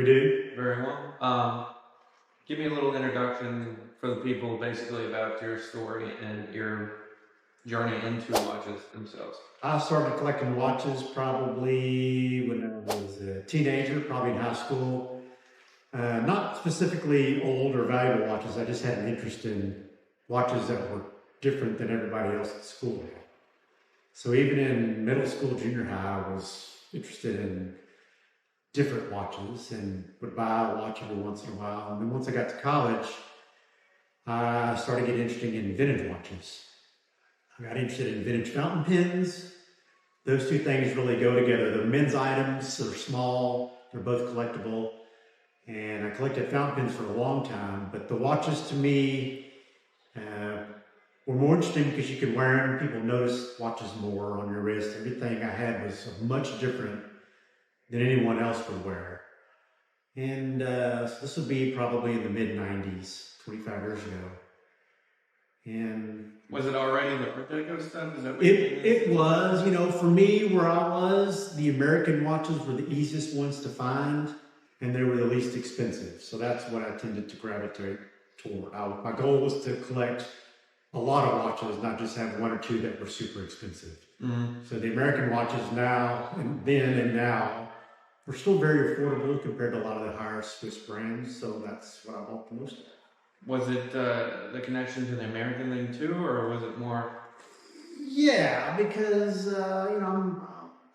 We do. Very well. Give me a little introduction for the people, basically, about your story and your journey into watches themselves. I started collecting watches probably when I was a teenager, probably in high school. Not specifically old or valuable watches. I just had an interest in watches that were different than everybody else at school had. So even in middle school, junior high, I was interested in different watches and would buy a watch every once in a while. And then once I got to college, I started getting interested in vintage watches. I got interested in vintage fountain pens. Those two things really go together. They're men's items, they're small, they're both collectible. And I collected fountain pens for a long time, but the watches to me were more interesting because you could wear them. People noticed watches more on your wrist. Everything I had was much different than anyone else would wear. And so this would be probably in the mid-90s, 25 years ago. And was it already the Art Deco stuff? Is that what it was, you know, for me, where I was, the American watches were the easiest ones to find, and they were the least expensive. So that's what I tended to gravitate toward. My goal was to collect a lot of watches, not just have one or two that were super expensive. Mm-hmm. So the American watches now, and then and now, are still very affordable compared to a lot of the higher Swiss brands. So that's what I bought the most of. Was it the connection to the American thing too, or was it more? Yeah, because you know,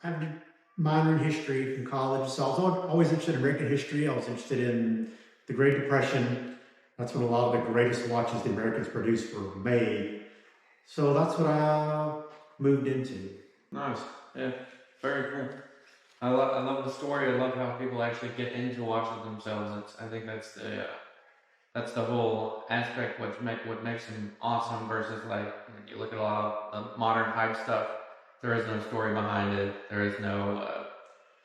I have a minor in history from college, so I was always interested in American history. I was interested in the Great Depression. That's when a lot of the greatest watches the Americans produced were made. So that's what I moved into. Nice, yeah, very cool. I love the story. I love how people actually get into watches themselves. I think that's the whole aspect what makes them awesome versus like you look at a lot of modern hype stuff. There is no story behind it. There is no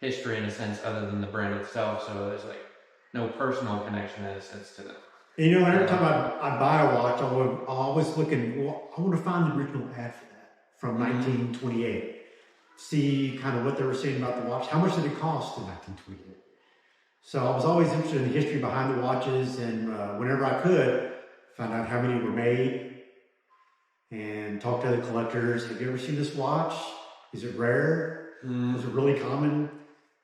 history in a sense other than the brand itself. So there's like no personal connection in a sense to them. You know, every time I buy a watch, I always looking. Well, I want to find the original ad for that from 1928. See kind of what they were saying about the watch. How much did it cost in 1928? So I was always interested in the history behind the watches, and whenever I could, find out how many were made and talk to the collectors. Have you ever seen this watch? Is it rare? Is it really common?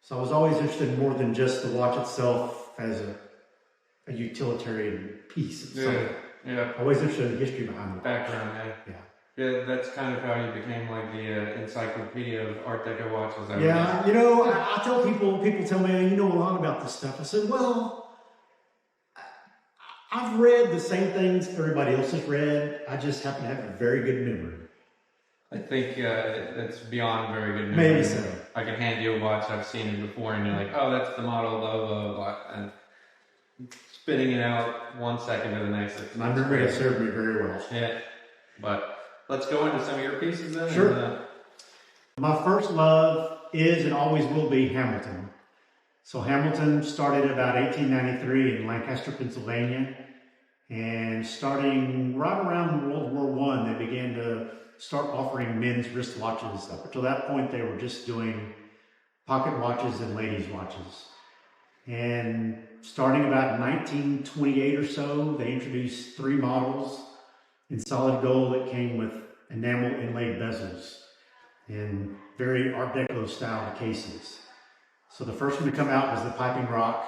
So I was always interested in more than just the watch itself as a utilitarian piece. Yeah. Always interested in the history behind it. Background, yeah. Yeah, that's kind of how you became like the encyclopedia of Art Deco watches. Yeah, you know, I tell people tell me, you know a lot about this stuff. I said, well, I've read the same things everybody else has read. I just happen to have a very good memory. I think it's beyond very good memory. Maybe so. I can hand you a watch, I've seen it before, and you're like, oh, that's the model, blah, blah, blah, and spitting it out 1 second to the next. My memory has served me very well. Yeah, but let's go into some of your pieces then. Sure. My first love is and always will be Hamilton. So Hamilton started about 1893 in Lancaster, Pennsylvania. And starting right around World War I, they began to start offering men's wristwatches. Up until that point, they were just doing pocket watches and ladies' watches. And starting about 1928 or so, they introduced 3 models in solid gold that came with enamel inlaid bezels and very Art Deco style cases. So the first one to come out was the Piping Rock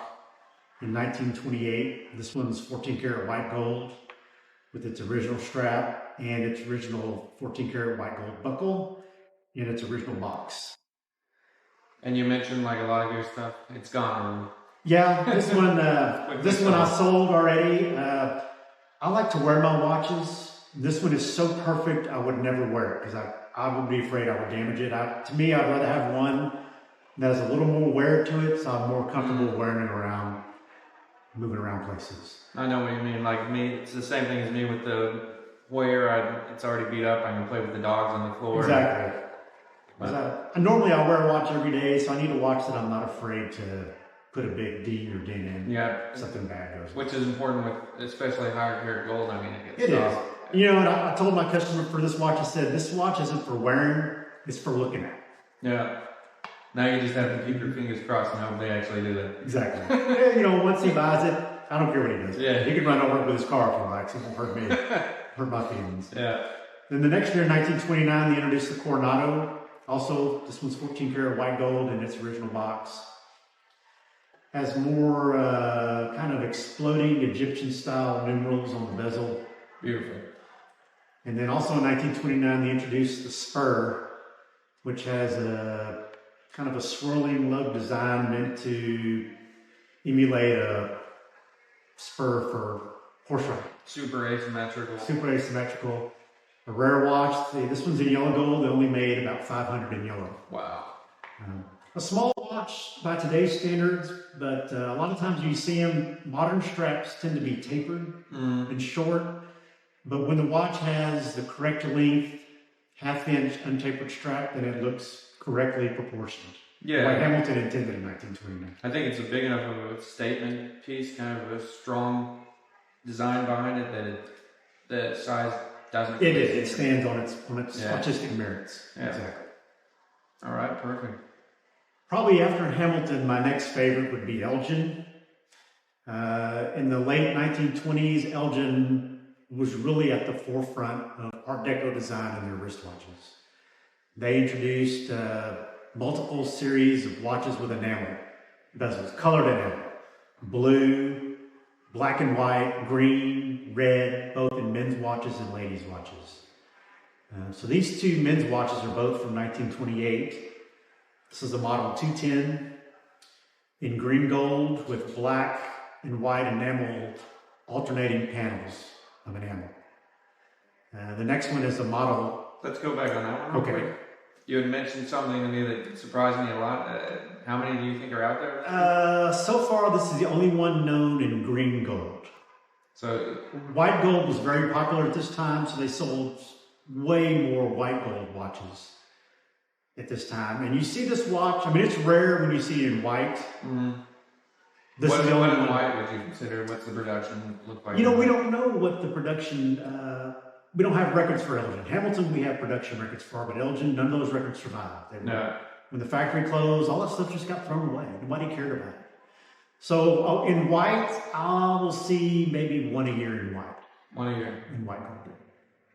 in 1928. This one's 14 karat white gold with its original strap and its original 14 karat white gold buckle in its original box. And you mentioned like a lot of your stuff, it's gone. Yeah, this one I sold already. I like to wear my watches. This one is so perfect, I would never wear it because I would be afraid I would damage it. To me, I'd rather have one that has a little more wear to it, so I'm more comfortable wearing it around, moving around places. I know what you mean. Like me, it's the same thing as me with the Warrior. It's already beat up. I can play with the dogs on the floor. Exactly. Normally I wear a watch every day, so I need a watch that I'm not afraid to put a big D or ding in. Yeah. Something bad goes. Which is important with especially higher karat gold. I mean, it is. You know, and I told my customer for this watch, I said, this watch isn't for wearing, it's for looking at. Yeah. Now you just have to keep your fingers crossed and hope they actually do that. Exactly. Yeah, you know, once he buys it, I don't care what he does. Yeah. He can run over it with his car if he likes. It won't hurt me. Hurt my feelings. Yeah. Then the next year, in 1929, they introduced the Coronado. Also, this one's 14 karat white gold in its original box. Has more kind of exploding Egyptian style numerals on the bezel. Beautiful. And then also in 1929, they introduced the Spur, which has a kind of a swirling lug design meant to emulate a spur for horse riding. Super asymmetrical. Super asymmetrical. A rare watch. This one's in yellow gold. They only made about 500 in yellow. Wow. A small watch by today's standards, but a lot of times you see them, modern straps tend to be tapered and short. But when the watch has the correct length, half-inch untapered strap, then it looks correctly proportioned. Yeah. Like Hamilton intended in 1929. I think it's a big enough of a statement piece, kind of a strong design behind it that the size doesn't. It is. It stands on its Yeah. artistic merits. Yeah. Exactly. All right, perfect. Probably after Hamilton, my next favorite would be Elgin. In the late 1920s, Elgin was really at the forefront of Art Deco design in their wristwatches. They introduced multiple series of watches with enamel bezels, colored enamel, blue, black and white, green, red, both in men's watches and ladies' watches. So these two men's watches are both from 1928. This is a model 210 in green gold with black and white enamel alternating panels of enamel. The next one is a model. Let's go back on that one real Okay. quick. You had mentioned something to me that surprised me a lot. How many do you think are out there? So far, this is the only one known in green gold. So White gold was very popular at this time, so they sold way more white gold watches at this time. And you see this watch, I mean, it's rare when you see it in white. This what is the only one. white would you consider? What's the production look like? You know, we don't know what the production, we don't have records for Elgin. Hamilton, we have production records for, but Elgin, none of those records survived. No. When the factory closed, all that stuff just got thrown away. Nobody cared about it. So in white, I will see maybe one a year in white. One a year. In white gold.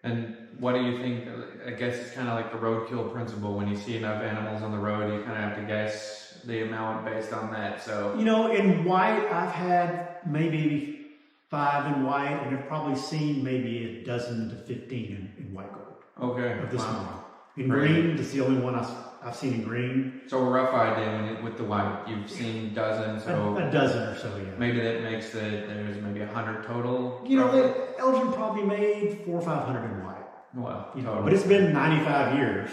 And what do you think? I guess it's kind of like the roadkill principle. When you see enough animals on the road, you kind of have to guess the amount based on that. So You know, in white, I've had maybe 5 in white, and I've probably seen maybe a dozen to 15 in white gold okay, of this wow. model. In Crazy. green, that's the only one I've seen in green. So a rough idea with the white, you've seen dozens. So A dozen or so, yeah. maybe that makes there's maybe 100 total. You know, roughly? Elgin probably made 400 or 500 in white. Well, You know, totally. but it's been 95 years.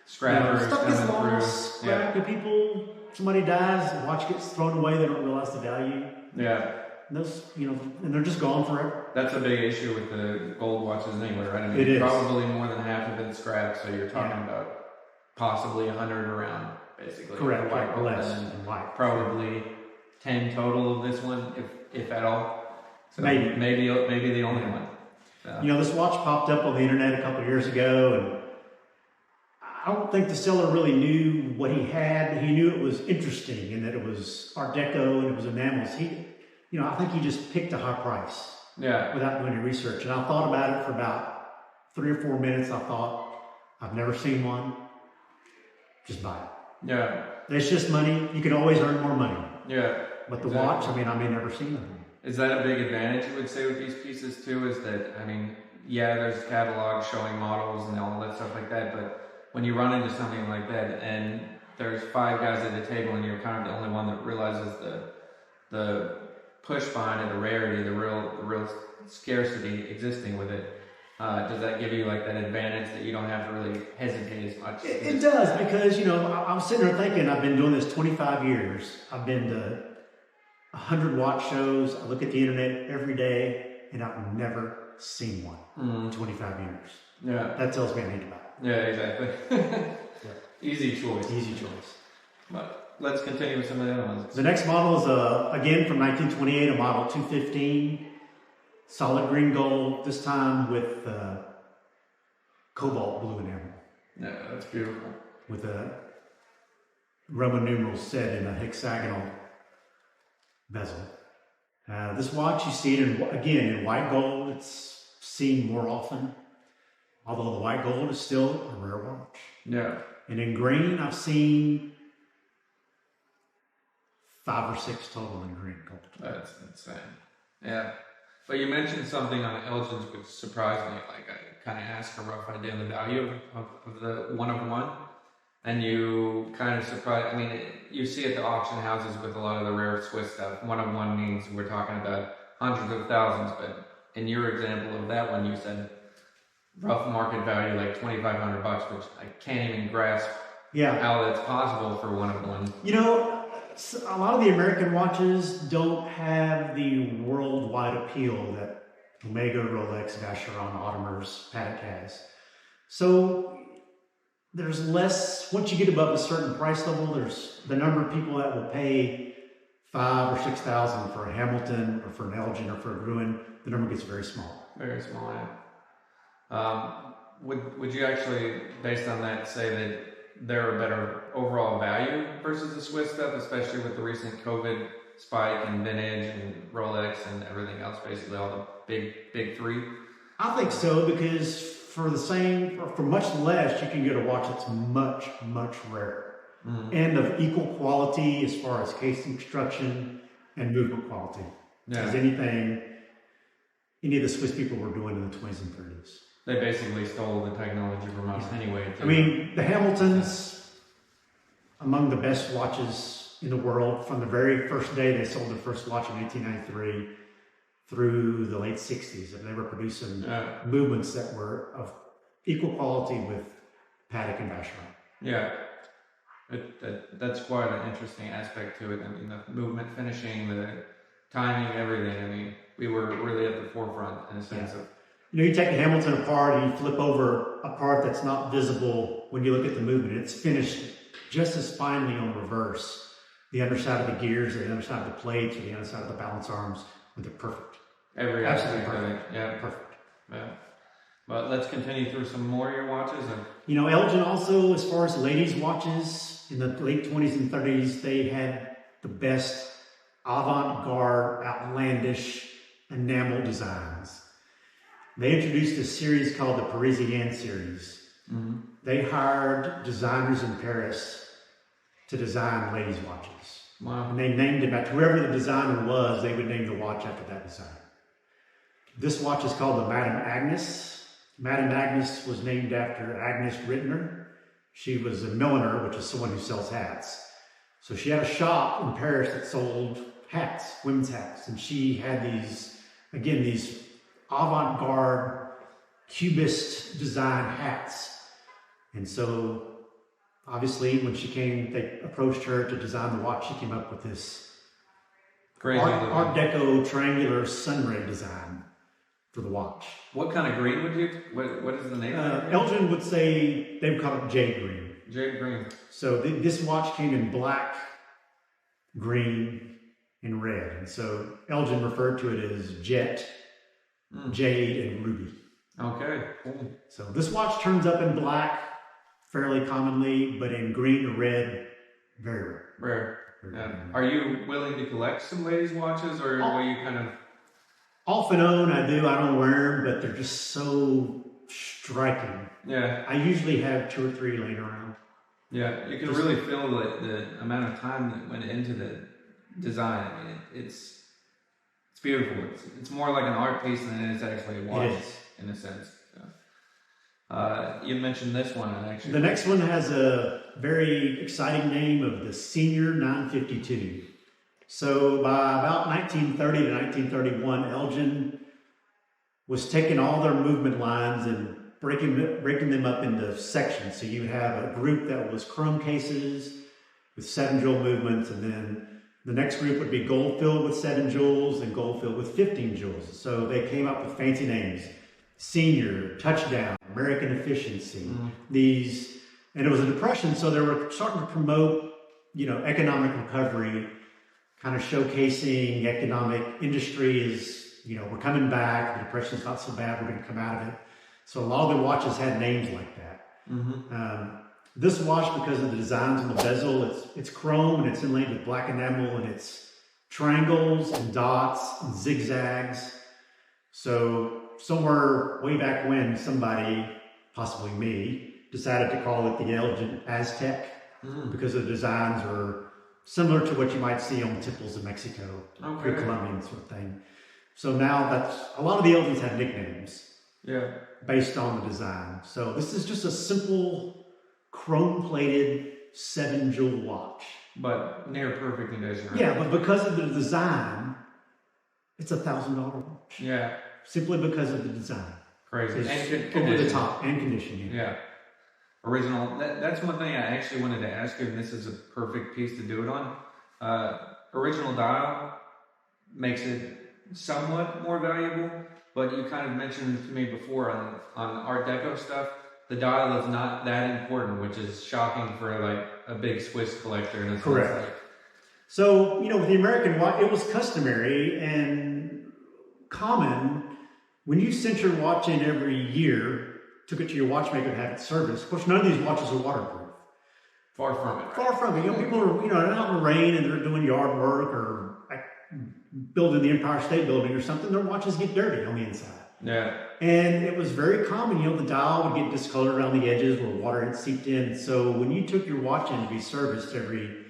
Scrappers stuff gets coming lost, through. Yeah, scrapped, and people, somebody dies, the watch gets thrown away, they don't realize the value. yeah. And those, you know, and they're just gone forever. That's a big issue with the gold watches anyway, right? I mean, It is. probably more than half have been scrapped, so you're talking Yeah. about possibly 100 around, basically. Correct, for white or gold, less and then in white. probably 10 total of this one, if at all. So Maybe. maybe the only one. You know, this watch popped up on the internet a couple of years ago, and I don't think the seller really knew what he had. He knew it was interesting and that it was Art Deco and it was enamels. I think he just picked a high price Yeah. without doing any research. And I thought about it for about 3 or 4 minutes. I thought, I've never seen one. Just buy it. Yeah. It's just money. You can always earn more money. Yeah. But the Exactly. watch, I may never see them. Is that a big advantage you would say with these pieces too? Is that, I mean, yeah, there's catalogs showing models and all that stuff like that, but when you run into something like that and there's 5 guys at the table and you're kind of the only one that realizes the push behind it, the rarity, the real scarcity existing with it, does that give you like that advantage that you don't have to really hesitate as much? It does, because, I was sitting there thinking, I've been doing this 25 years. I've been to 100 watch shows. I look at the internet every day, and I've never seen one in 25 years. Yeah. That tells me I need to buy it. Yeah, exactly. Easy choice. Easy choice. But let's continue with some of the other ones. The next model is, again, from 1928, a model 215. Solid green gold, this time with cobalt blue enamel. Yeah, that's beautiful. With a Roman numerals set in a hexagonal bezel. This watch, you see it again in white gold. It's seen more often, although the white gold is still a rare watch. Yeah. And in green, I've seen 5 or 6 total in green gold. That's insane. Yeah. But you mentioned something on Elgin's which surprised me. Like, I kind of asked a rough idea of the value of the one of one. And you kind of surprised. I mean, you see at the auction houses with a lot of the rare Swiss stuff, one of one means we're talking about hundreds of thousands. But in your example of that one, you said rough market value like $2,500, which I can't even grasp how that's possible for one of one. You know, a lot of the American watches don't have the worldwide appeal that Omega, Rolex, Vacheron, Audemars, Patek has. So there's less, once you get above a certain price level, there's the number of people that will pay $5,000 or $6,000 for a Hamilton or for an Elgin or for a Gruen. The number gets very small. Very small, yeah. Would you actually, based on that, say that they're a better overall value versus the Swiss stuff, especially with the recent COVID spike and vintage and Rolex and everything else, basically all the big three? I think so, because for much less, you can get a watch that's much, much rarer. Mm-hmm. And of equal quality as far as casing construction and movement quality. As any of the Swiss people were doing in the 20s and 30s. They basically stole the technology from us anyway. Too. I mean, the Hamiltons, among the best watches in the world, from the very first day they sold their first watch in 1893 through the late 60s. And they were producing movements that were of equal quality with Patek and Vacheron. Yeah. That's quite an interesting aspect to it. I mean, the movement finishing, the timing, everything. I mean, we were really at the forefront in a sense of... You know, you take the Hamilton apart and you flip over a part that's not visible when you look at the movement. It's finished just as finely on reverse. The underside of the gears, the underside of the plates, or the underside of the balance arms, they're perfect. Every absolutely aspect perfect. Of it. Yeah, perfect. Yeah. But let's continue through some more of your watches. You know, Elgin also, as far as ladies' watches, in the late 20s and 30s, they had the best avant-garde, outlandish enamel designs. They introduced a series called the Parisienne series. Mm-hmm. They hired designers in Paris to design ladies' watches. Wow. And they named it after whoever the designer was, they would name the watch after that design. This watch is called the Madame Agnes. Madame Agnes was named after Agnes Rittner. She was a milliner, which is someone who sells hats. So she had a shop in Paris that sold hats, women's hats. And she had these avant-garde, cubist design hats. And so, obviously, when she came, they approached her to design the watch. She came up with this Art Deco triangular sunray design for the watch. What kind of green would you, what is the name of it? Elgin would say, they would call it jade green. Jade green. So this watch came in black, green, and red. And so Elgin referred to it as jet, jade, and ruby. Okay, cool. So this watch turns up in black fairly commonly, but in green or red, very rare. Rare. Yeah. Are you willing to collect some ladies' watches, or will you kind of... Off and on, I do. I don't wear them, but they're just so striking. Yeah. I usually have 2 or 3 laying around. Yeah, you can really feel the amount of time that went into the design. I mean, it's beautiful. It's more like an art piece than it is actually a watch, in a sense. So, you mentioned this one, actually. The next one has a very exciting name of the Senior 952. So by about 1930 to 1931, Elgin was taking all their movement lines and breaking them up into sections. So you have a group that was chrome cases with 7 jewel movements, and then the next group would be gold filled with 7 jewels and gold filled with 15 jewels. So they came up with fancy names: Senior, Touchdown, American Efficiency. And it was a depression, so they were starting to promote, economic recovery, kind of showcasing economic industry is, we're coming back, the depression's not so bad, we're going to come out of it. So a lot of the watches had names like that. This watch, because of the designs on the bezel, it's chrome and it's inlaid with black enamel, and it's triangles and dots and zigzags. So somewhere way back when, somebody, possibly me, decided to call it the Elgin Aztec because the designs are similar to what you might see on the temples of Mexico, pre-Columbian sort of thing. So now that's, a lot of the Elgins have nicknames based on the design. So this is just a simple chrome-plated 7-jewel watch. But near perfect condition, right? Yeah, but because of the design, it's $1,000 watch. Yeah. Simply because of the design. Crazy. And over the top, and condition. Yeah. Original. That's one thing I actually wanted to ask you, and this is a perfect piece to do it on. Original dial makes it somewhat more valuable, but you kind of mentioned to me before on Art Deco stuff, the dial is not that important, which is shocking for like a big Swiss collector. In a Correct. sense. So, with the American watch, it was customary and common when you sent your watch in every year, took it to your watchmaker to have it serviced. Of course, none of these watches are waterproof. Far from it. Right? Far from it. People are, they're out in the rain and they're doing yard work or building the Empire State Building or something. Their watches get dirty on the inside. Yeah. And it was very common, the dial would get discolored around the edges where water had seeped in. So when you took your watch in to be serviced every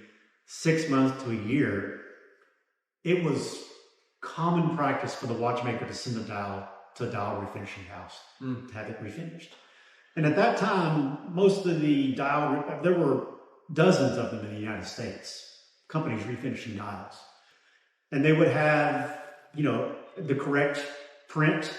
6 months to a year, it was common practice for the watchmaker to send the dial to a dial refinishing house to have it refinished. And at that time, most of the there were dozens of them in the United States, companies refinishing dials. And they would have, the correct print.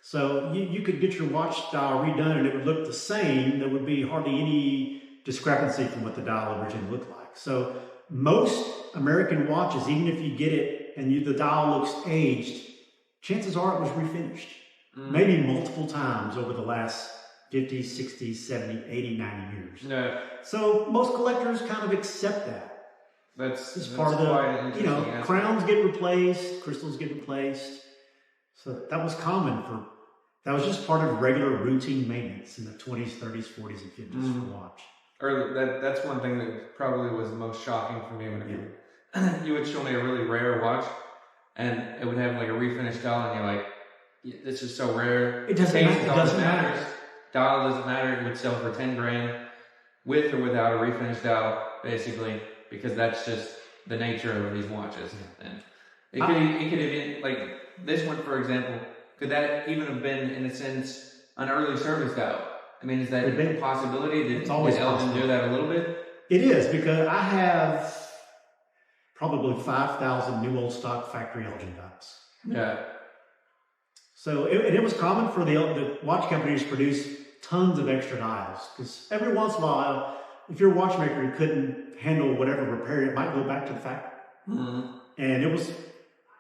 So you could get your watch dial redone and it would look the same. There would be hardly any discrepancy from what the dial originally looked like. So most American watches, even if you get it and the dial looks aged, chances are it was refinished. Maybe multiple times over the last 50, 60, 70, 80, 90 years. Yeah. So most collectors kind of accept that. That's part of the, crowns get replaced, crystals get replaced. So that was common that was just part of regular routine maintenance in the 20s, 30s, 40s, and 50s for the watch. Or that's one thing that probably was the most shocking for me when you would show me a really rare watch and it would have like a refinished dial and you're like, this is so rare. It doesn't matter. Dial doesn't matter. It would sell for 10 grand with or without a refinished dial, basically, because that's just the nature of these watches. And it could even, like this one, for example, could that even have been, in a sense, an early service dial? I mean, is that a possibility? Did Elgin do that a little bit? It is, because I have probably 5,000 new old stock factory Elgin dials. Yeah. So it was common for the watch companies to produce tons of extra dials, because every once in a while, if your watchmaker couldn't handle whatever repair, it might go back to the factory. And it was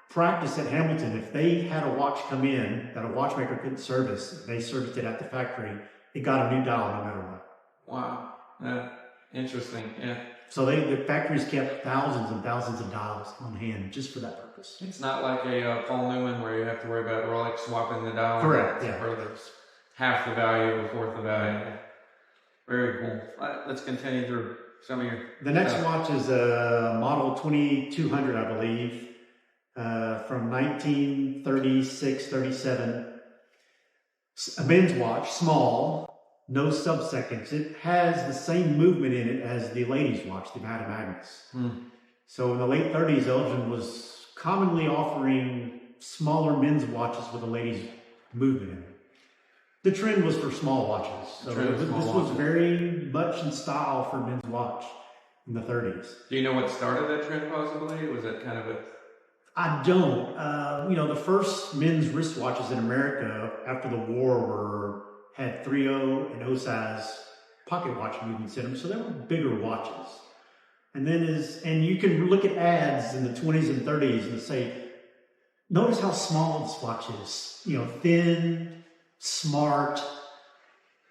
practice at Hamilton, if they had a watch come in that a watchmaker couldn't service, they serviced it at the factory, it got a new dial no matter what. Wow. Yeah. Interesting. Yeah. So the factories kept thousands and thousands of dials on hand just for that purpose. It's not like a Paul Newman where you have to worry about Rolex swapping the dial. Correct. Yeah. Or there's half the value, a fourth the value. Very cool. Let's continue through some of your. The next watch is a model 2200, I believe, from 1936, 37. A men's watch, small. No sub-seconds. It has the same movement in it as the ladies' watch, the Madame Agnes. So in the late 30s, Elgin was commonly offering smaller men's watches with a ladies' movement in it. The trend was for small watches. So this was very much in style for men's watch in the 30s. Do you know what started that trend possibly? Was it kind of a... I don't. The first men's wristwatches in America after the war had 3.0 and 0 size pocket watch movements in them, so they were bigger watches. And then you can look at ads in the 20s and 30s and say, notice how small this watch is. Thin, smart,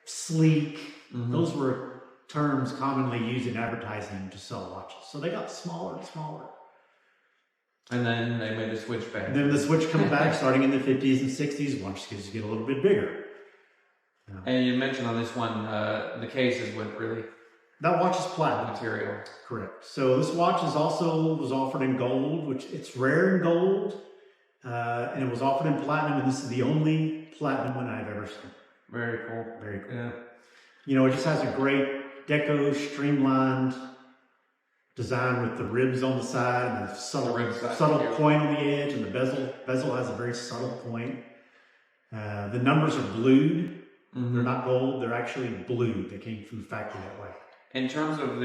sleek. Those were terms commonly used in advertising to sell watches. So they got smaller and smaller. And then they made the switch back. And then the switch comes back starting in the 50s and 60s. Watches get a little bit bigger. And you mentioned on this one, the case is what really That watch is platinum. material. Correct. So this watch was offered in gold, which it's rare in gold, and it was offered in platinum, and this is the only platinum one I've ever seen. Very cool. Very cool. Yeah. You know, it just has a great deco streamlined design with the ribs on the side and the subtle point on the edge, and the bezel has a very subtle point. The numbers are blued. They're not gold, they're actually blued. They came from the factory that way. In terms of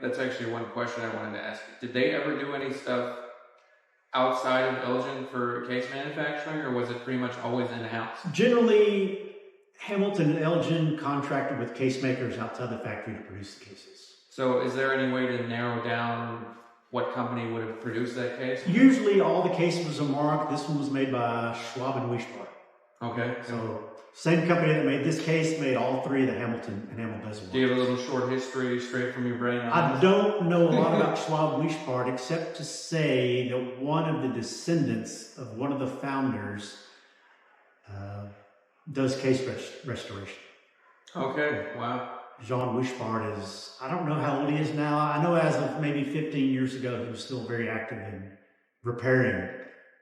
that's actually one question I wanted to ask. Did they ever do any stuff outside of Elgin for case manufacturing, or was it pretty much always in-house? Generally, Hamilton and Elgin contracted with case makers outside the factory to produce the cases. So is there any way to narrow down what company would have produced that case? Usually all the cases are marked. This one was made by Schwab and Wishart. Okay. So same company that made this case made all three of the Hamilton enamel bezel watches. Do you have a little short history straight from your brain? I don't know a lot about Schwab and Wishart except to say that one of the descendants of one of the founders does case restoration. Okay, wow. Jean Wishart is, I don't know how old he is now. I know as of maybe 15 years ago, he was still very active in repairing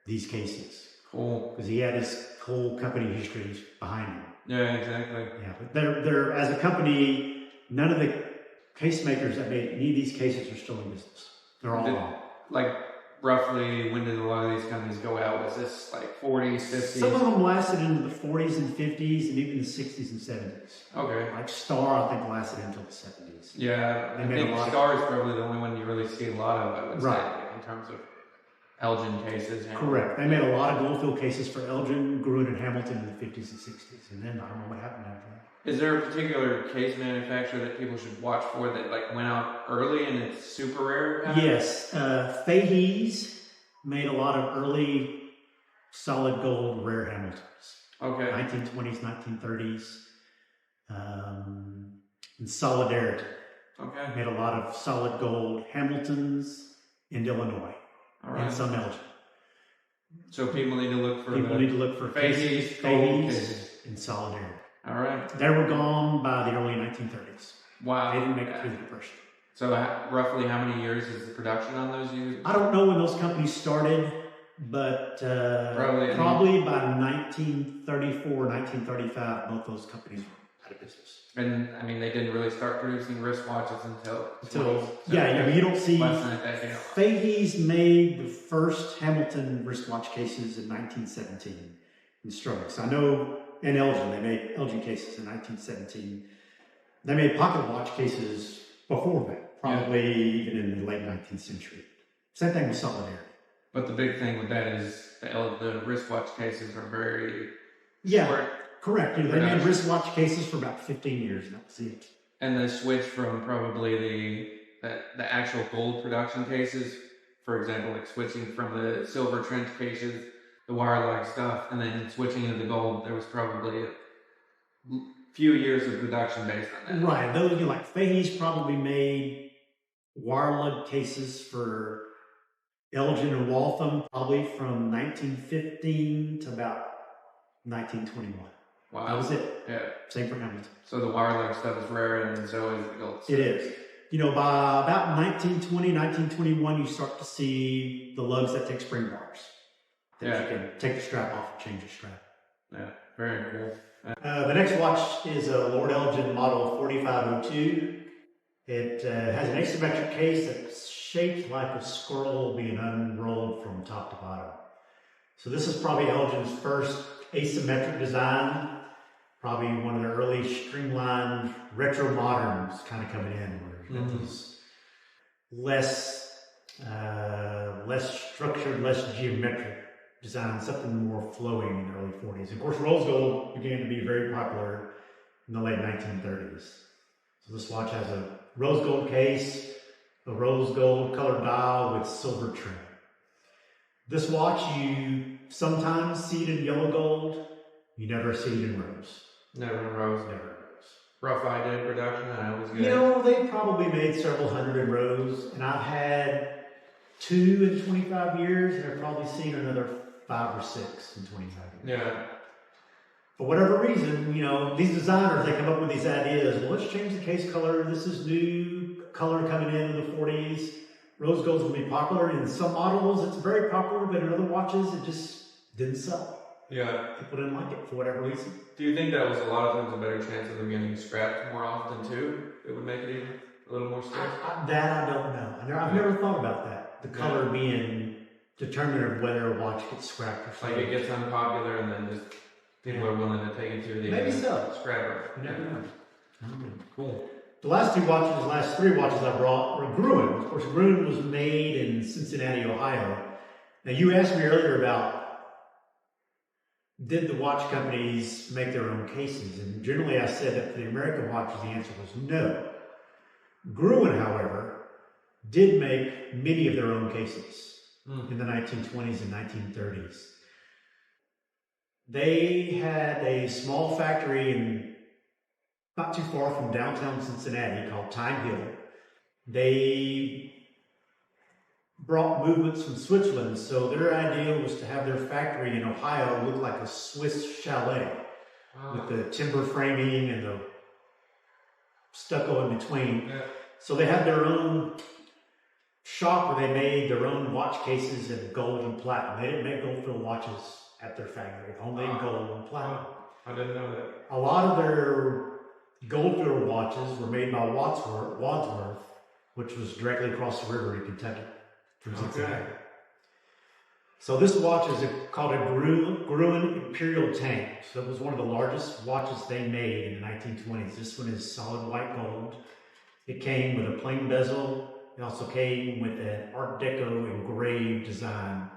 these cases. Cool. Because he had his whole company history behind him. Yeah, exactly. Yeah, but they're as a company, none of the case makers that made any of these cases are still in business. They're all gone. Like, roughly, when did a lot of these companies go out? Was this like 40s, 50s? Some of them lasted into the 40s and 50s and even the 60s and 70s. Okay. Like Star, I think, lasted until the 70s. Yeah, I think Star is probably the only one you really see a lot of, I would say, in terms of Elgin cases. Correct. They made a lot of gold-filled cases for Elgin, Gruen and Hamilton in the 50s and 60s, and then I don't know what happened after that. Is there a particular case manufacturer that people should watch for that like went out early and it's super rare? Yes, Fahey's made a lot of early solid gold rare Hamiltons. Okay. 1920s, 1930s, and Solidarity. Okay. Made a lot of solid gold Hamiltons in Illinois. All right. And some Elgin. So people need to look for Fahey's, and Solidarity. All right. They were gone by the early 1930s. Wow. They didn't make it through the Depression. So roughly how many years is the production on those used? I don't know when those companies started, but probably by 1934, 1935, both those companies were out of business. And I mean, they didn't really start producing wristwatches until you don't see. Less than a decade. Fahey's made the first Hamilton wristwatch cases in 1917 in Strokes. I know in Elgin, they made Elgin cases in 1917. They made pocket watch cases before that, probably even in the late 19th century. Same thing with Solidarity. But the big thing with that is the wristwatch cases are very short. Correct. They made wristwatch cases for about 15 years, and that was it. And the switch from probably the actual gold production cases, for example, like switching from the silver trench cases, the wire-like stuff, and then switching to the gold, there was probably a few years of production based on that. Right. Those, like Fahey's probably made wire-lug cases for Elgin and Waltham probably from 1915 to about 1921. Wow. That was it. Yeah. Same for Hamilton. So the wire-like stuff is rare, and so is the gold stuff. It is. You know, by about 1920, 1921, you start to see the lugs that take spring bars. You can take the strap off and change the strap. Yeah, very cool. The next watch is a Lord Elgin model 4502. It has an asymmetric case that's shaped like a scroll being unrolled from top to bottom. So this is probably Elgin's first asymmetric design. Probably one of the early streamlined retro moderns kind of coming in, where these less structured, less geometric design, something more flowing in the early 40s. Of course, rose gold began to be very popular in the late 1930s. So this watch has a rose gold case, a rose gold colored dial with silver trim. This watch, you sometimes see it in yellow gold, you never see it in rose. Never in rose. Never in rose. Rough idea production, that was good. You know, they probably made several hundred in rose, and I've had 2 in 25 years, and I've probably seen another 5 or 6 in 25 years. Yeah. for whatever reason, you know, these designers, they come up with these ideas. Well, let's change the case color. This is new color coming in the 40s. Rose gold's gonna be popular. In some models, it's very popular, but in other watches, it just didn't sell. Yeah. People didn't like it for whatever reason. Do you think that was a lot of times a better chance of them getting scrapped more often too? It would make it even a little more scarce? That I don't know. I've never thought about that. The color being determinant of whether a watch gets scrapped or like it gets unpopular and then just people are willing to take it to the maybe so. scrapper. You never know. Cool. The last three watches I brought were Gruen. Of course, Gruen was made in Cincinnati, Ohio. Now, you asked me earlier about did the watch companies make their own cases? And generally I said that for the American watches, the answer was no. Gruen, however, did make many of their own cases in the 1920s and 1930s. They had a small factory in not too far from downtown Cincinnati called Time Hill. They brought movements from Switzerland, so their idea was to have their factory in Ohio look like a Swiss chalet with the timber framing and the stucco in between. Yeah. So they had their own shop where they made their own watch cases in gold and platinum. They didn't make gold-filled watches at their factory, only in gold and platinum. I didn't know that. A lot of their gold-filled watches were made by Wadsworth, which was directly across the river in Kentucky from Cincinnati. So this watch is called a Gruen Imperial Tank. So it was one of the largest watches they made in the 1920s. This one is solid white gold. It came with a plain bezel. It also came with an Art Deco engraved design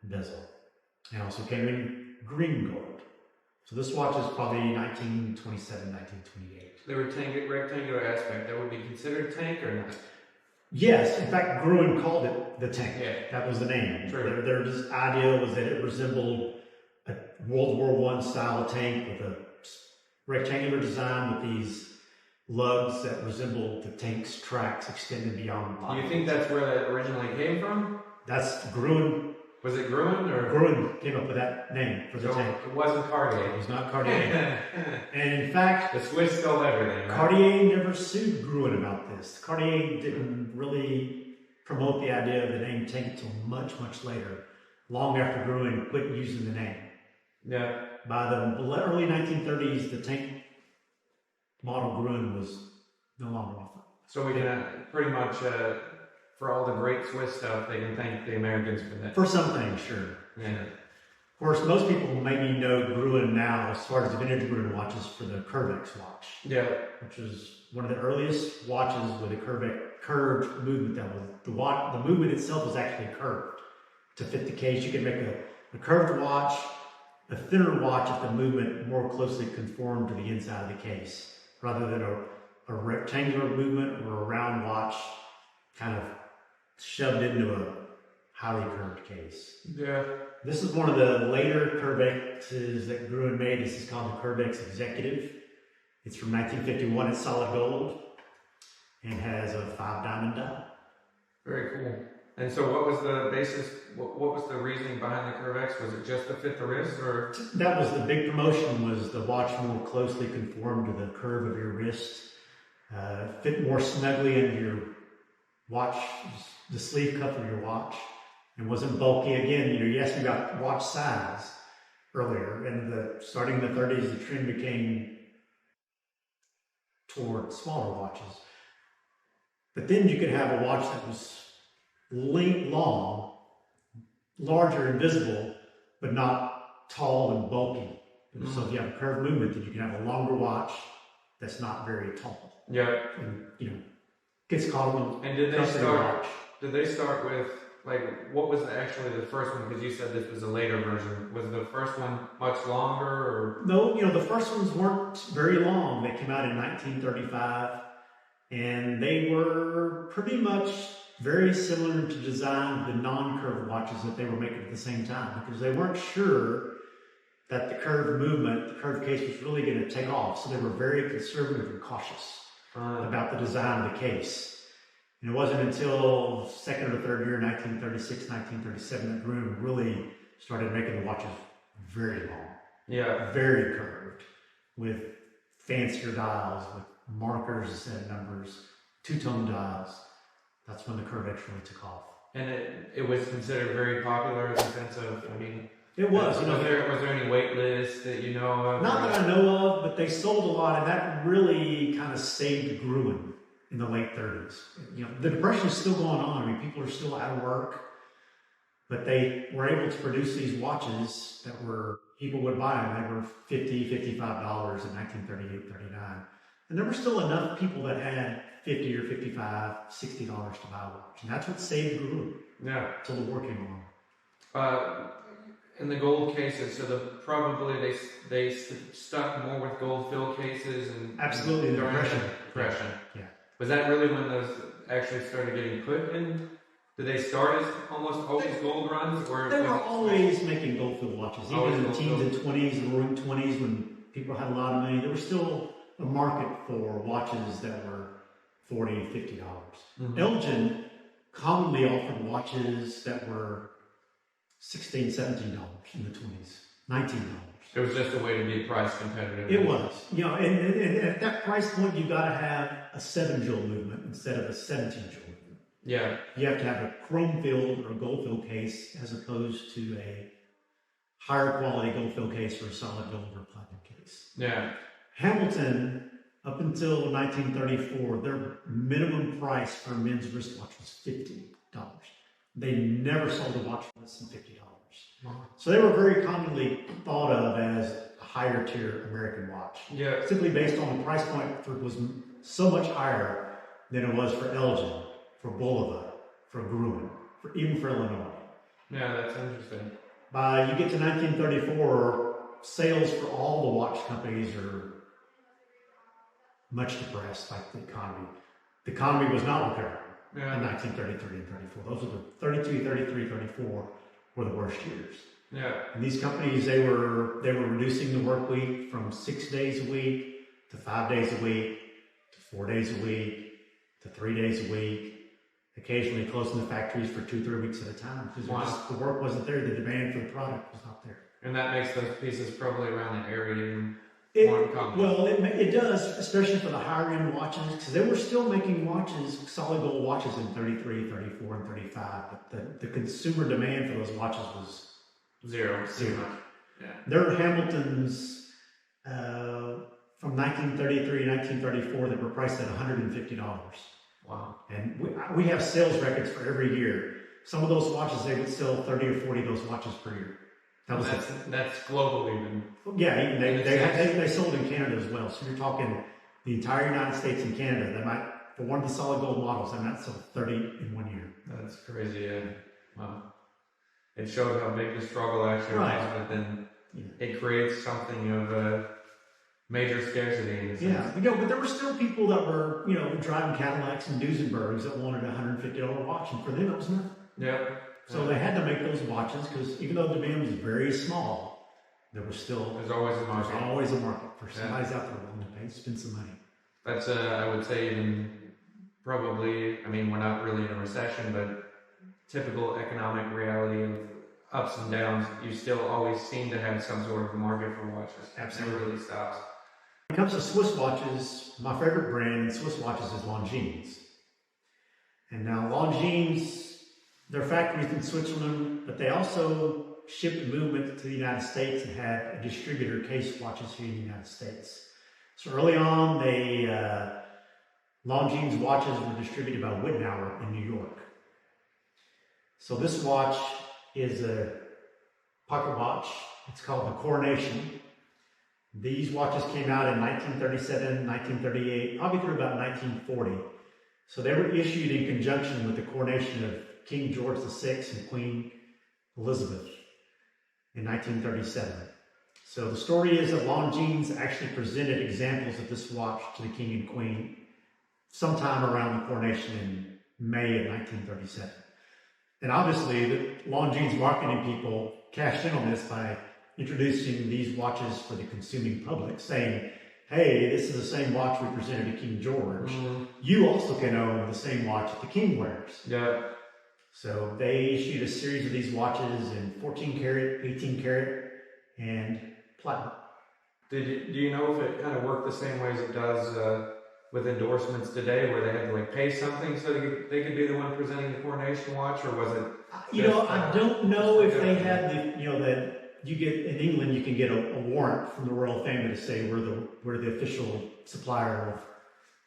bezel. It also came in green gold. So this watch is probably 1927, 1928. The rectangular aspect, that would be considered tank or not? Yes, in fact, Gruen called it the tank. Yeah. That was the name. True. Their idea was that it resembled a World War I style tank with a rectangular design with these lugs that resembled the tank's tracks extending beyond the body. Do you think that's where that originally came from? That's Gruen. Was it Gruen or? Gruen came up with that name for the tank. It wasn't Cartier. It was not Cartier. And in fact, the Swiss stole everything, right? Cartier never sued Gruen about this. Cartier didn't really promote the idea of the name tank until much, much later, long after Gruen quit using the name. Yeah. By the early 1930s, the tank model Gruen was no longer offered. So we can pretty much, for all the great Swiss stuff, they can thank the Americans for that. For some things, sure. Yeah. Of course, most people maybe know Gruen now as far as the vintage Gruen watches for the Curvex watch. Yeah. Which is one of the earliest watches with a curved movement. That was the movement itself was actually curved to fit the case. You could make a curved watch, a thinner watch if the movement more closely conformed to the inside of the case, rather than a rectangular movement or a round watch kind of shoved into a highly curved case. Yeah. This is one of the later Curvexes that Gruen made. This is called the Curvex Executive. It's from 1951. It's solid gold and has a 5-diamond dial. Very cool. And so what was the basis, what was the reasoning behind the Curvex? Was it just to fit the wrist or? That was the big promotion, was the watch more closely conformed to the curve of your wrist, fit more snugly into your watch, the sleeve cuff of your watch, and wasn't bulky. Again, you asked me about watch size earlier, and starting in the 30s, the trend became toward smaller watches. But then you could have a watch that was long, larger and visible, but not tall and bulky. So if you have a curved movement, then you can have a longer watch that's not very tall. Yeah. And, gets called and did they start with, like, what was actually the first one? Because you said this was a later version. Was the first one much longer or? No, the first ones weren't very long. They came out in 1935, and they were pretty much very similar to design the non-curved watches that they were making at the same time, because they weren't sure that the curved movement, the curved case was really going to take off. So they were very conservative and cautious about the design of the case. And it wasn't until second or third year, 1936, 1937, that Gruen really started making the watches very long. Yeah. Very curved, with fancier dials, with markers instead of numbers, two-tone dials. That's when the Curvex really took off. And it was considered very popular in the sense of, I mean, it was. Was there any wait list that you know of? Not that I know of, but they sold a lot, and that really kind of saved Gruen in the late 30s. You know, the Depression is still going on. I mean, people are still out of work, but they were able to produce these watches that were, people would buy them. They were $50, $55 in 1938, 39. And there were still enough people that had $50 or $55, $60 to buy a watch. And that's what saved Gruen. Yeah. Until the war came along. In the gold cases, so probably they stuck more with gold fill cases and absolutely the Depression. Yeah. Was that really when those actually started getting put in? Did they start as almost always gold runs, or they were always making gold fill watches? Even in the teens and 20s, the roaring 20s, when people had a lot of money, there was still a market for watches that were $40, $50. Mm-hmm. Elgin commonly offered watches that were $16, $17 in the 20s, $19. It was just a way to be price competitive. It was, you know, and at that price point, you got to have a 7-jewel movement instead of a 17-jewel movement. Yeah. You have to have a chrome filled or gold filled case as opposed to a higher quality gold filled case or a solid gold or platinum case. Yeah. Hamilton, up until 1934, their minimum price for a men's wristwatch was $50. They never sold a watch for less than $50. So they were very commonly thought of as a higher tier American watch. Yeah. Simply based on the price point, it was so much higher than it was for Elgin, for Bulova, for Gruen, even for Illinois. Yeah, that's interesting. By you get to 1934, sales for all the watch companies are much depressed, like the economy. The economy was not recovering. Yeah. In 1933 and 34. Those are the 32, 33, 34 were the worst years. Yeah. And these companies, they were reducing the work week from 6 days a week to 5 days a week to 4 days a week to 3 days a week. Occasionally closing the factories for 2-3 weeks at a time because the work wasn't there. The demand for the product was not there. And that makes those pieces probably around the area. It does, especially for the higher end watches, because they were still making watches, solid gold watches in 33, 34, and 35, but the consumer demand for those watches was zero. Yeah. There are Hamiltons from 1933 and 1934 that were priced at $150. Wow. And we have sales records for every year. Some of those watches, they would sell 30 or 40 of those watches per year. That's global even. Yeah, even they sold in Canada as well. So you're talking the entire United States and Canada. They might, for one of the solid gold models, they might sell 30 in 1 year. That's crazy. Yeah. Wow. It showed how big the struggle actually was, but then it creates something of a major scarcity in a sense. Yeah, but there were still people that were, driving Cadillacs and Duesenbergs that wanted a $150 watch, and for them it was nothing. Yeah. So they had to make those watches because even though the demand was very small, there's always a market. There's always a market for somebody's out there willing to pay, spend some money. That's I would say even probably, I mean, we're not really in a recession, but typical economic reality of ups and downs, you still always seem to have some sort of a market for watches. Absolutely. It never really stops. When it comes to Swiss watches, my favorite brand in Swiss watches is Longines. And now Longines, their factories in Switzerland, but they also shipped movement to the United States and had a distributor case watches here in the United States. So early on, Longines watches were distributed by Wittenauer in New York. So this watch is a pocket watch. It's called the Coronation. These watches came out in 1937, 1938, probably through about 1940. So they were issued in conjunction with the coronation of King George VI and Queen Elizabeth in 1937. So the story is that Longines actually presented examples of this watch to the King and Queen sometime around the coronation in May of 1937. And obviously, the Longines marketing people cashed in on this by introducing these watches for the consuming public, saying, hey, this is the same watch we presented to King George. Mm-hmm. You also can own the same watch that the King wears. Yeah. So they issued a series of these watches in 14 karat, 18 karat, and platinum. Do you know if it kind of worked the same way as it does with endorsements today, where they had to like pay something so they could be the one presenting the coronation watch, or was it? I don't know if they had that you get in England, you can get a warrant from the royal family to say we're the official supplier of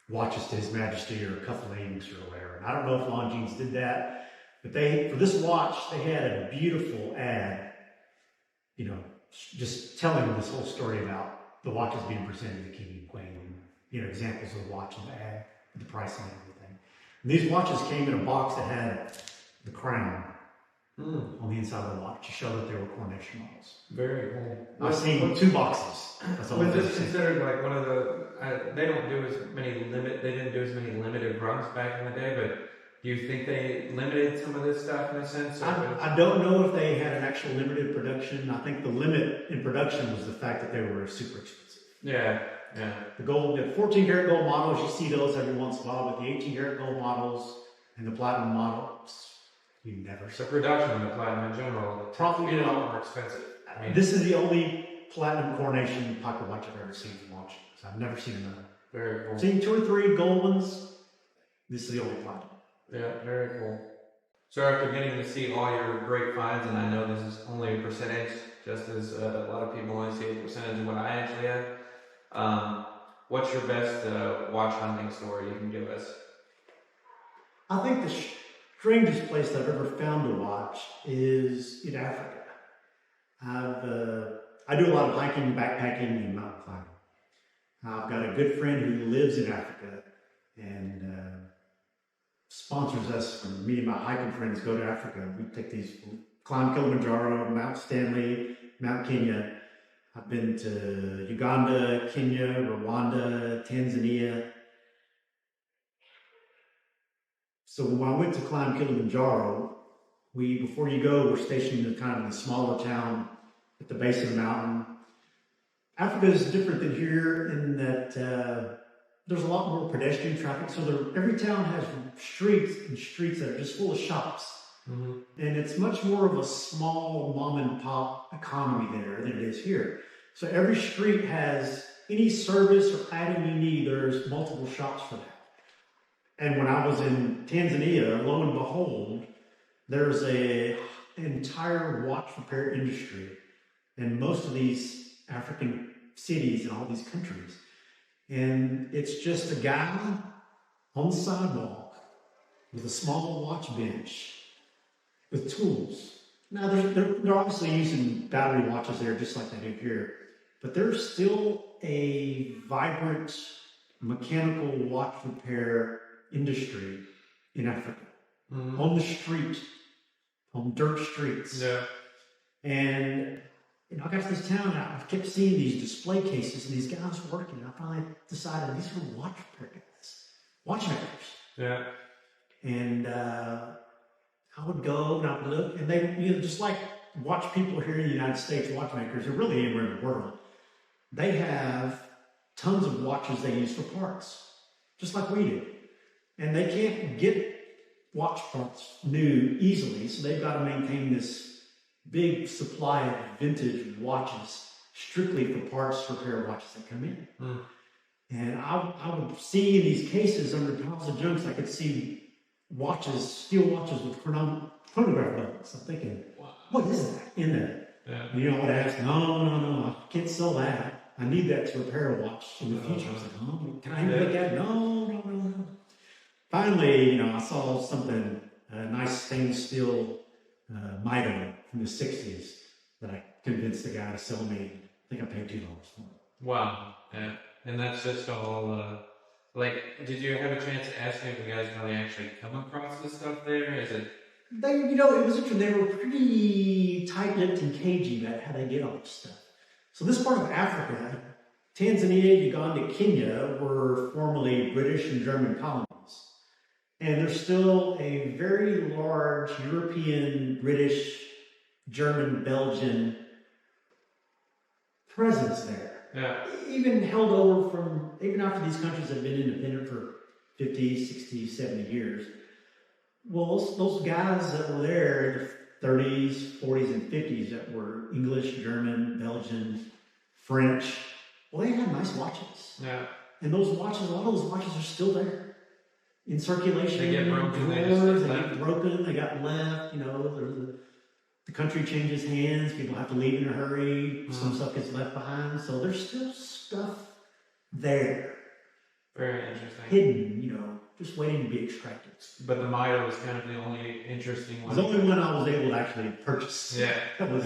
watches to His Majesty or cufflinks or whatever. And I don't know if Longines did that, but for this watch they had a beautiful ad, just telling this whole story about the watches being presented to the King and Queen, and examples of the watch in the ad, the pricing and everything. And these watches came in a box that had the crown on the inside of the watch to show that they were coronation models. Very cool. I've seen 2 boxes. That's all. Was this considered like one of the? They didn't do as many limited runs back in the day, but do you think they limited some of this stuff in a sense? I don't know if they had an actual limited production. I think the limit in production was the fact that they were super expensive. Yeah. The 14-karat gold models, you see those every once in a while, but the 18-karat gold models and the platinum models, you never. So production of the platinum in general, probably a lot more expensive. This is the only platinum coronation pocket watch I've ever seen from watch. So I've never seen another. Very cool. I've seen 2 or 3 gold ones. This is the only platinum. Yeah, very cool. So after getting to see all your great finds, and I know this is only a percentage, just as a lot of people only see a percentage of what I actually have, what's your best watch hunting story you can give us? I think the strangest place I've ever found a watch is in Africa. I do a lot of hiking, backpacking, and mountain climbing. I've got a good friend who lives in Africa and sponsors us. Me and my hiking friends go to Africa. We climb Kilimanjaro, Mount Stanley, Mount Kenya. I've been to Uganda, Kenya, Rwanda, Tanzania. So when I went to climb Kilimanjaro, before you go, we're stationed in kind of a smaller town at the base of the mountain. Africa is different than here in that there's a lot more pedestrian traffic. So every town has streets that are just full of shops. Mm-hmm. And it's much more of a small mom and pop economy there than it is here. So every street has any service or item you need, there's multiple shops for that. And when I was in Tanzania, lo and behold, there's an entire watch repair industry in most of these African cities and all these countries. And it's just a guy on the sidewalk with a small watch bench with tools. Now, they're obviously using battery watches there just like they do here, but there's still a vibrant mechanical watch repair industry in Africa. Mm-hmm. On the street, on dirt streets. Yeah. And I got to this town, I kept seeing these display cases and these guys working. I finally decided these were watch repair guys, watchmakers. Yeah. And I would go and I would look, and they, just like watch people here in the United States, watchmakers, or really anywhere in the world, they have tons of watches they use for parts, just like we do. And they can't get watch parts new easily, so they've got to maintain this big supply of vintage watches strictly for parts to repair watches that come in. Mm. And I would see in these cases under piles of junks, I could see watches, steel watches with chronograph buttons. I'm thinking, what is that in there? Yeah. I would ask, no, I can't sell that. I need that to repair a watch in the future. I was like, oh, can I make that? No. Finally, I saw something, a nice stainless steel Mito from the 60s that I convinced the guy to sell me. I think I paid $2 for it. Wow. Yeah. And that's just all, did you have a chance to ask if you guys really actually come across this stuff there? Is it? It was interesting. They were pretty tight-lipped and cagey about how they get all this stuff. So this part of Africa, Tanzania, Uganda, Kenya, were formerly British and German colonies. And there's still a very large European, British, German, Belgian presence there. Yeah. Even held over even after these countries have been independent for 50, 60, 70 years. Well, those guys that were there in the 30s, 40s, and 50s that were English, German, Belgian, French. Well, they had nice watches. Yeah. And those watches, a lot of those watches are still there in circulation. They get broken, they get broken, they got left. You know, the country changes hands. People have to leave in a hurry. Some stuff gets left behind. So there's still stuff there. Very interesting. Hidden, you know, just waiting to be extracted. But the Mito is kind of the only interesting one. It's the only one I was able to actually purchase. Yeah. That was,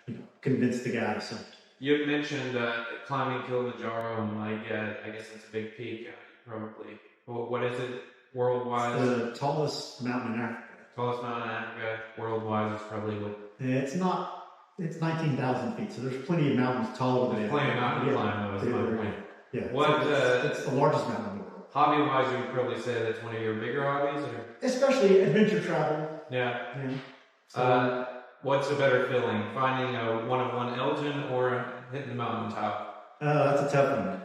you know, convince the guy to sell it. You had mentioned climbing Kilimanjaro, and like, I guess it's a big peak, probably. Well, what is it worldwide? The tallest mountain in Africa. Tallest mountain in Africa worldwide is probably what? It's not. It's 19,000 feet, so there's plenty of mountains taller than it. Plenty of mountains to climb, though, is my point. Yeah. What? It's the largest mountain in the world. Hobby-wise, you would probably say that's one of your bigger hobbies, or? Especially adventure travel. Yeah. Yeah. So, What's a better feeling, finding a one-of-one Elgin or hitting the mountaintop? that's a tough one.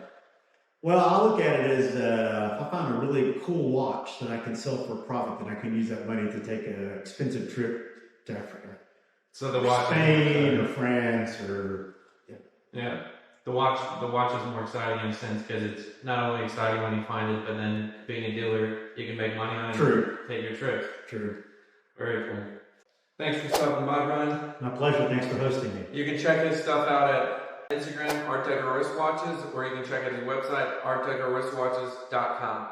Well, I look at it as if I find a really cool watch that I can sell for a profit, then I can use that money to take an expensive trip to Africa. So the watch, Spain or France or yeah. The watch is more exciting in a sense because it's not only exciting when you find it, but then being a dealer, you can make money on it. True. And take your trip. True. Very cool. Thanks for stopping by, Bryan. My pleasure. Thanks for hosting me. You can check his stuff out at Instagram, Art Deco Wristwatches, or you can check out his website, ArtDecoWristwatches.com.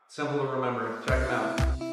Simple to remember. Check him out.